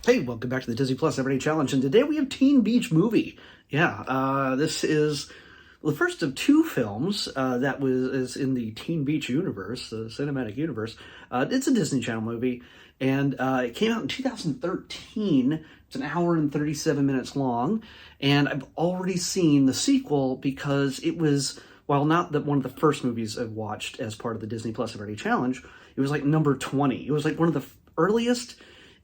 Hey, welcome back to the Disney Plus Everyday Challenge, and today we have Teen Beach Movie. This is the first of two films that is in the Teen Beach universe, the cinematic universe. It's a Disney Channel movie, and it came out in 2013. It's an hour and 37 minutes long, and I've already seen the sequel because it was, while not one of the first movies I've watched as part of the Disney Plus Everyday Challenge, it was like number 20. It was like one of the earliest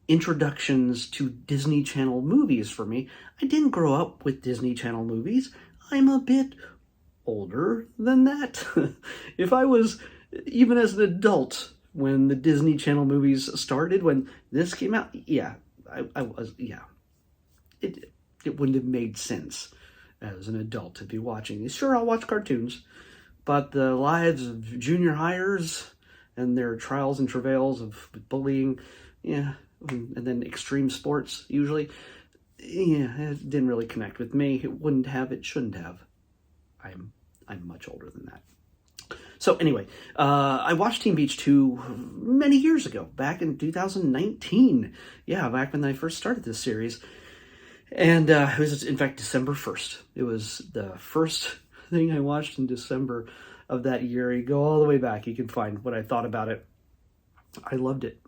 introductions to Disney Channel movies for me. I didn't grow up with Disney Channel movies. I'm a bit older than that. If I was even as an adult when the Disney Channel movies started, when this came out, I was. It wouldn't have made sense as an adult to be watching these. Sure, I'll watch cartoons, but the lives of junior hires and their trials and travails of bullying, and then extreme sports, usually, it didn't really connect with me. It wouldn't have, it shouldn't have. I'm much older than that. So anyway, I watched Teen Beach 2 many years ago, back in 2019. Yeah, back when I first started this series. And it was, in fact, December 1st. It was the first thing I watched in December of that year. You go all the way back, you can find what I thought about it. I loved it.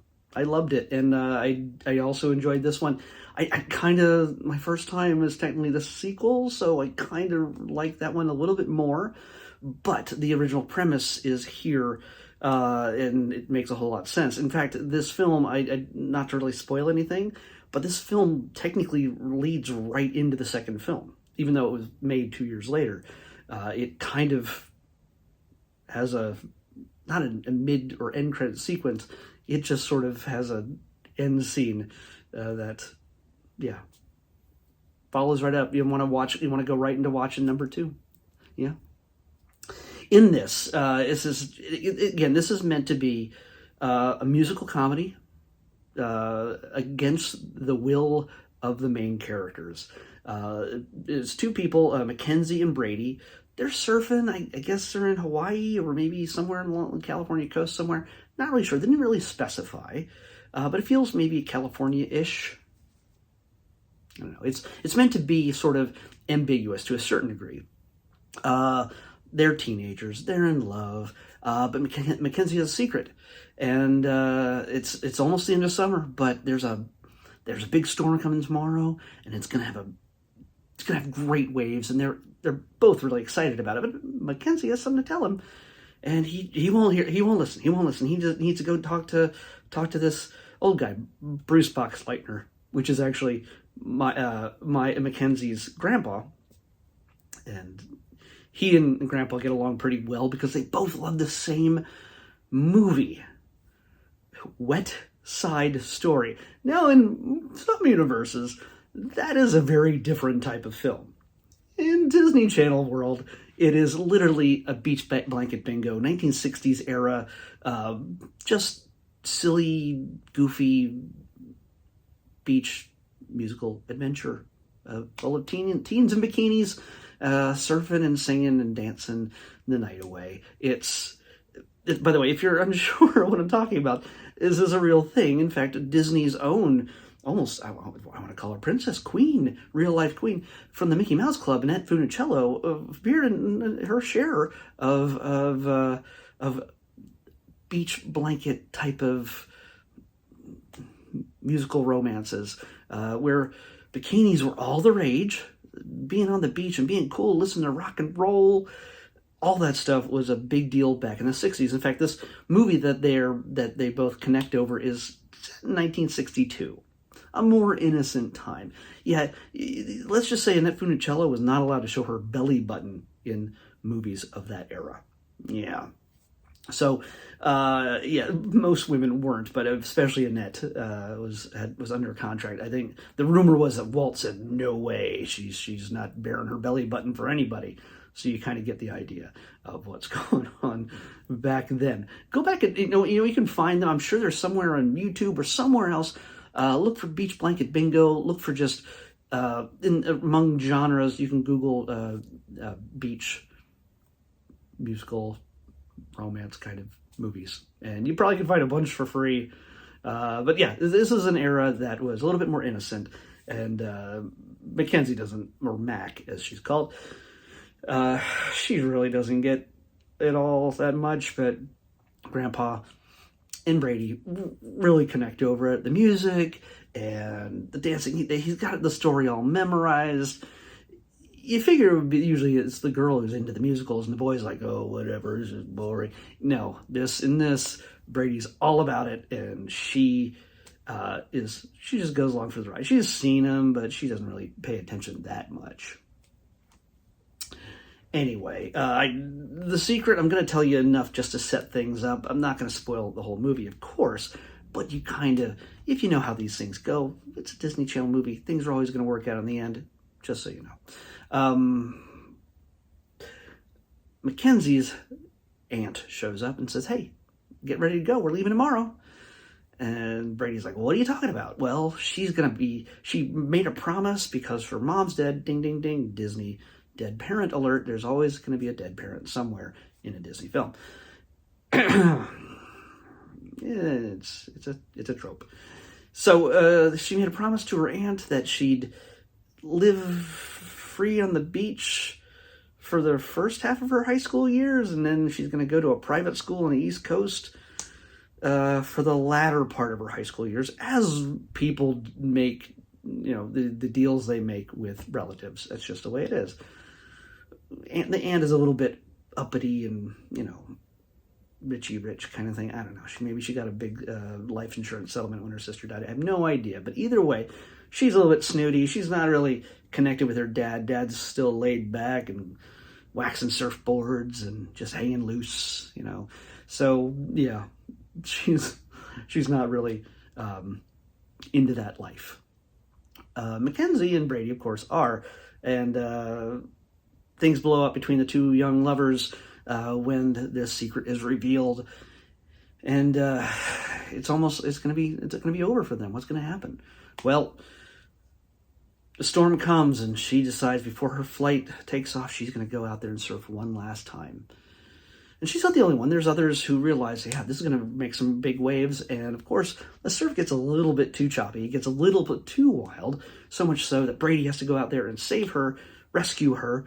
And I also enjoyed this one. I kind of, my first time is technically the sequel, so I kind of like that one a little bit more. But the original premise is here, and it makes a whole lot of sense. In fact, this film, I not to really spoil anything, but this film technically leads right into the second film, even though it was made 2 years later. It kind of has not a mid or end credit sequence. It just sort of has an end scene that follows right up. You want to go right into watching number 2. Yeah. In this, this is meant to be a musical comedy against the will of the main characters. It's two people, Mackenzie and Brady. They're surfing. I guess they're in Hawaii or maybe somewhere on the California coast somewhere. Not really sure. They didn't really specify, but it feels maybe California-ish. I don't know. It's meant to be sort of ambiguous to a certain degree. They're teenagers. They're in love, but Mackenzie has a secret, and it's almost the end of summer. But there's a big storm coming tomorrow, and it's gonna have great waves, and they're both really excited about it. But Mackenzie has something to tell him. And he won't listen. He just needs to go talk to this old guy, Bruce Boxleitner, which is actually my Mackenzie's grandpa. And he and Grandpa get along pretty well because they both love the same movie, Wet Side Story. Now, in some universes, that is a very different type of film. In Disney Channel world, it is literally a beach blanket bingo, 1960s era, just silly, goofy beach musical adventure full of teens in bikinis, surfing and singing and dancing the night away. By the way, if you're unsure what I'm talking about, this is a real thing. In fact, Disney's own, almost, I want to call her Princess Queen, real-life queen, from the Mickey Mouse Club, Annette Funicello, appeared in her share of beach blanket type of musical romances, where bikinis were all the rage, being on the beach and being cool, listening to rock and roll. All that stuff was a big deal back in the 60s. In fact, this movie that they both connect over is 1962. A more innocent time. Yeah, let's just say Annette Funicello was not allowed to show her belly button in movies of that era. Yeah. So, most women weren't, but especially Annette was under contract. I think the rumor was that Walt said, "No way, she's not bearing her belly button for anybody." So you kind of get the idea of what's going on back then. Go back and you can find them. I'm sure they're somewhere on YouTube or somewhere else. Look for Beach Blanket Bingo. Look for just among genres. You can Google beach musical romance kind of movies, and you probably can find a bunch for free. But yeah, this is an era that was a little bit more innocent, and Mackenzie doesn't, or Mac as she's called, she really doesn't get it all that much, but Grandpa and Brady really connect over it. The music and the dancing, he's got the story all memorized. You figure it would be, usually it's the girl who's into the musicals and the boy's like, oh, whatever, this is boring. No, in this, Brady's all about it, and she just goes along for the ride. She's seen him, but she doesn't really pay attention that much. Anyway, The Secret, I'm going to tell you enough just to set things up. I'm not going to spoil the whole movie, of course, but you kind of, if you know how these things go, it's a Disney Channel movie, things are always going to work out in the end, just so you know. Mackenzie's aunt shows up and says, hey, get ready to go, we're leaving tomorrow. And Brady's like, well, what are you talking about? Well, she made a promise because her mom's dead, ding, ding, ding, Disney dead parent alert. There's always going to be a dead parent somewhere in a Disney film. It's a trope. So she made a promise to her aunt that she'd live free on the beach for the first half of her high school years, and then she's going to go to a private school on the East Coast for the latter part of her high school years, as people make, the deals they make with relatives. That's just the way it is. And the aunt is a little bit uppity and, Richie rich kind of thing. I don't know. Maybe she got a big life insurance settlement when her sister died. I have no idea. But either way, she's a little bit snooty. She's not really connected with her dad. Dad's still laid back and waxing surfboards and just hanging loose, So, yeah, she's not really into that life. Mackenzie and Brady, of course, are. And things blow up between the two young lovers when this secret is revealed, and it's going to be over for them. What's going to happen? Well, the storm comes, and she decides before her flight takes off, she's going to go out there and surf one last time. And she's not the only one. There's others who realize, yeah, this is going to make some big waves, and of course, the surf gets a little bit too choppy. It gets a little bit too wild, so much so that Brady has to go out there and save her, rescue her,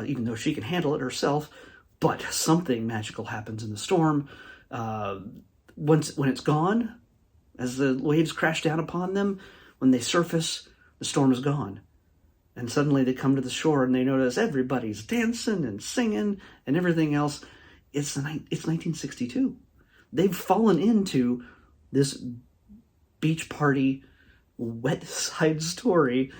even though she can handle it herself. But something magical happens in the storm. When it's gone, as the waves crash down upon them, when they surface, the storm is gone. And suddenly they come to the shore and they notice everybody's dancing and singing and everything else. It's 1962. They've fallen into this beach party, Wet Side Story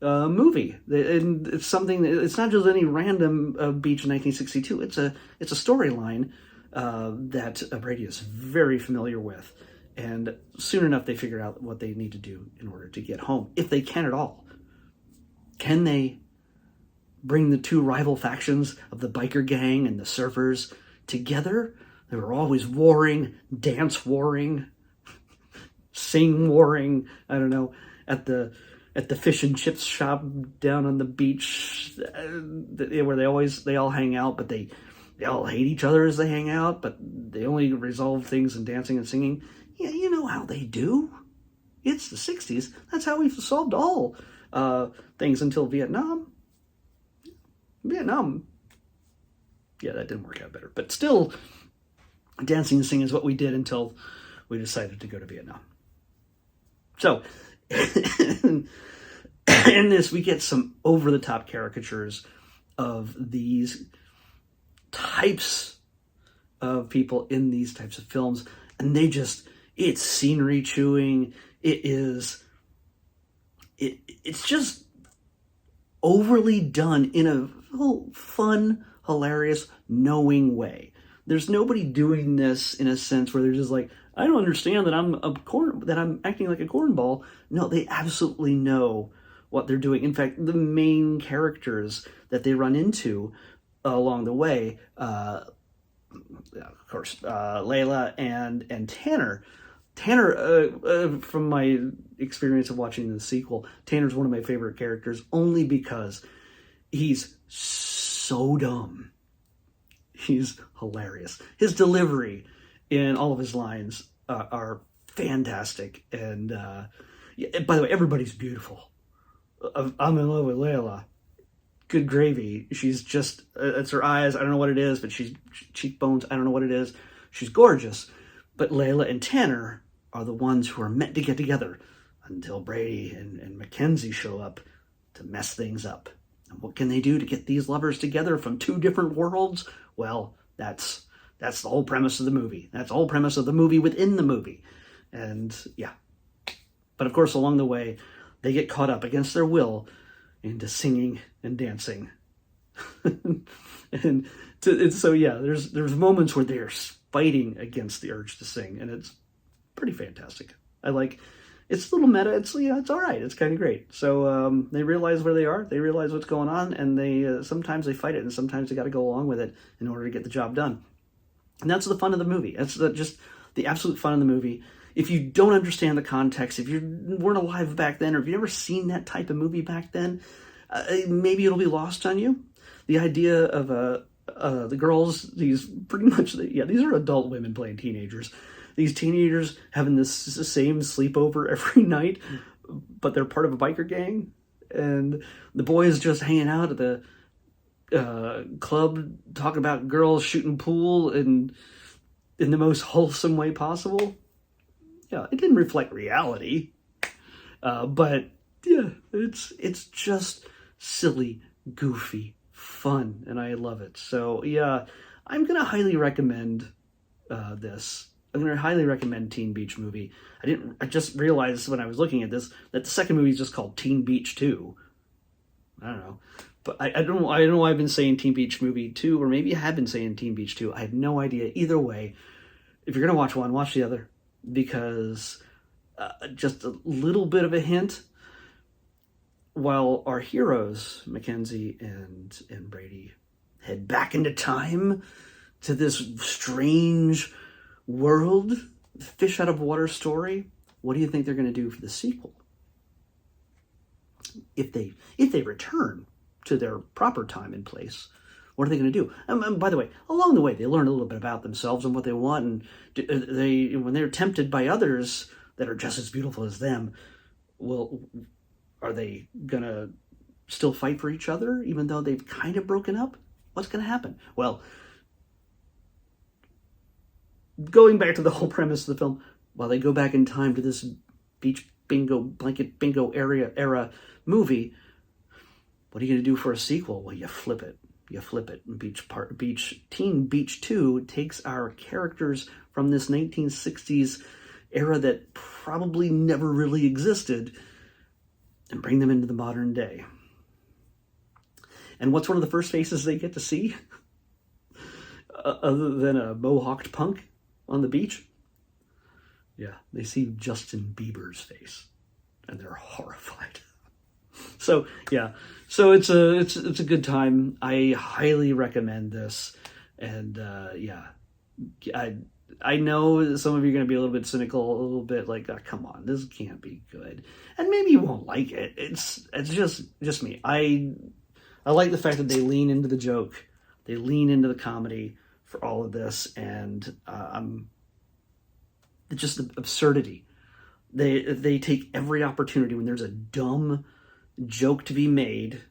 movie, and it's something. It's not just any random beach in 1962. It's a storyline that Brady is very familiar with, and soon enough they figure out what they need to do in order to get home, if they can at all. Can they bring the two rival factions of the biker gang and the surfers together? They were always warring, dance warring, sing warring. I don't know, at the fish and chips shop down on the beach, where they all hang out, but they all hate each other as they hang out, but they only resolve things in dancing and singing. Yeah, you know how they do. It's the 60s. That's how we've solved all things until Vietnam. Yeah, that didn't work out better. But still, dancing and singing is what we did until we decided to go to Vietnam. So, in this, we get some over-the-top caricatures of these types of people in these types of films, and it's scenery chewing. It's just overly done in a fun, hilarious, knowing way. There's nobody doing this in a sense where they're just like, I don't understand that I'm acting like a cornball. No, they absolutely know what they're doing. In fact, the main characters that they run into along the way, of course, Layla and Tanner. Tanner, from my experience of watching the sequel, Tanner's one of my favorite characters only because he's so dumb. He's hilarious. His delivery in all of his lines are fantastic. And yeah, by the way, everybody's beautiful. I'm in love with Layla. Good gravy. She's just, it's her eyes. I don't know what it is, but she's cheekbones. I don't know what it is. She's gorgeous. But Layla and Tanner are the ones who are meant to get together until Brady and Mackenzie show up to mess things up. And what can they do to get these lovers together from two different worlds? Well, that's the whole premise of the movie. That's the whole premise of the movie within the movie. And yeah. But of course, along the way, they get caught up against their will into singing and dancing. and so yeah, there's moments where they're fighting against the urge to sing, and it's pretty fantastic. It's a little meta. It's all right. It's kind of great. So they realize where they are. They realize what's going on, and they sometimes they fight it, and sometimes they got to go along with it in order to get the job done. And that's the fun of the movie. That's just the absolute fun of the movie. If you don't understand the context, if you weren't alive back then, or if you've never seen that type of movie back then, maybe it'll be lost on you. The idea of the girls, these are adult women playing teenagers. These teenagers having the same sleepover every night, but they're part of a biker gang, and the boys just hanging out at the club talking about girls shooting pool and in the most wholesome way possible. Yeah, it didn't reflect reality, but yeah, it's just silly, goofy, fun, and I love it. So yeah, I'm gonna highly recommend this. I'm gonna highly recommend Teen Beach Movie. I just realized when I was looking at this that the second movie is just called Teen Beach 2. I don't know, but I don't know why I've been saying Teen Beach Movie 2, or maybe I have been saying Teen Beach 2. I have no idea. Either way, if you're gonna watch one, watch the other. Because just a little bit of a hint, while our heroes, Mackenzie and Brady, head back into time to this strange world, fish out of water story, what do you think they're going to do for the sequel? If they return to their proper time and place, what are they going to do? And by the way, along the way, they learn a little bit about themselves and what they want. And when they're tempted by others that are just as beautiful as them, well, are they going to still fight for each other, even though they've kind of broken up? What's going to happen? Well, going back to the whole premise of the film, while they go back in time to this beach bingo, blanket bingo era movie, what are you going to do for a sequel? Well, you flip it. Teen Beach 2 takes our characters from this 1960s era that probably never really existed and bring them into the modern day. And what's one of the first faces they get to see? Other than a mohawked punk on the beach? Yeah, they see Justin Bieber's face, and they're horrified. So yeah, so it's a good time. I highly recommend this, and yeah, I know some of you are going to be a little bit cynical, a little bit like, oh, come on, this can't be good, and maybe you won't like it. It's just me. I like the fact that they lean into the joke, they lean into the comedy for all of this, and just the absurdity. They take every opportunity when there's a dumb joke to be made.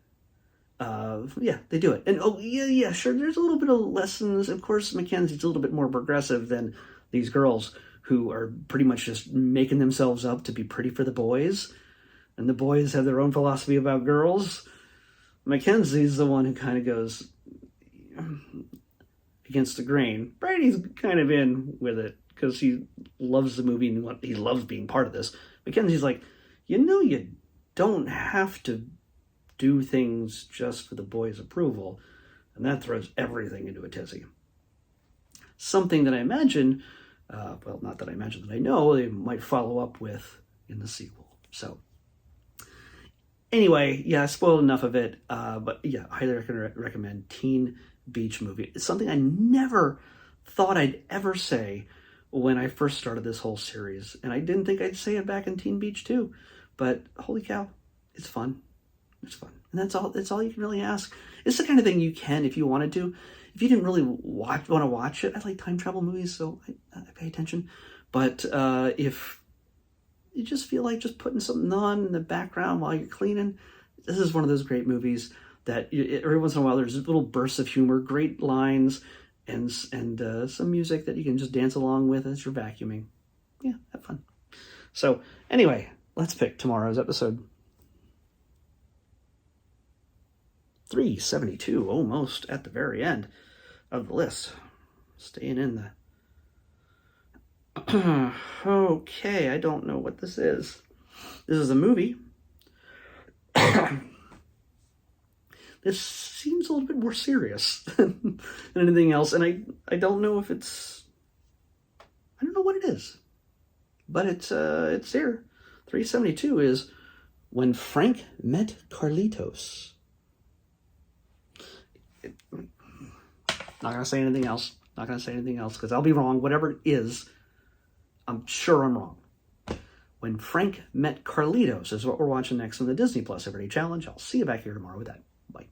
Yeah, they do it. And oh yeah, sure, there's a little bit of lessons. Of course, Mackenzie's a little bit more progressive than these girls who are pretty much just making themselves up to be pretty for the boys, and the boys have their own philosophy about girls. Mackenzie's the one who kind of goes against the grain. Brady's kind of in with it because he loves the movie and he loves being part of this. Mackenzie's like, you don't have to do things just for the boys' approval, and that throws everything into a tizzy. Something that I imagine, well, not that I imagine, that I know they might follow up with in the sequel. So anyway, yeah, I spoiled enough of it, but yeah, I highly recommend Teen Beach Movie. It's something I never thought I'd ever say when I first started this whole series, and I didn't think I'd say it back in Teen Beach too, but holy cow, it's fun. It's fun. And that's all you can really ask. It's the kind of thing you can, if you wanted to. If you didn't really want to watch it, I like time travel movies, so I pay attention. But if you just feel like just putting something on in the background while you're cleaning, this is one of those great movies that every once in a while there's little bursts of humor, great lines, and some music that you can just dance along with as you're vacuuming. Yeah, have fun. So anyway, let's pick tomorrow's episode. 372, almost at the very end of the list. Staying in the... Okay, I don't know what this is. This is a movie. This seems a little bit more serious than anything else, and I don't know if it's... I don't know what it is. But it's here. 372 is When Frank Met Carlitos. Not going to say anything else. Not going to say anything else because I'll be wrong. Whatever it is, I'm sure I'm wrong. When Frank Met Carlitos is what we're watching next on the Disney Plus Everyday Challenge. I'll see you back here tomorrow with that. Bye.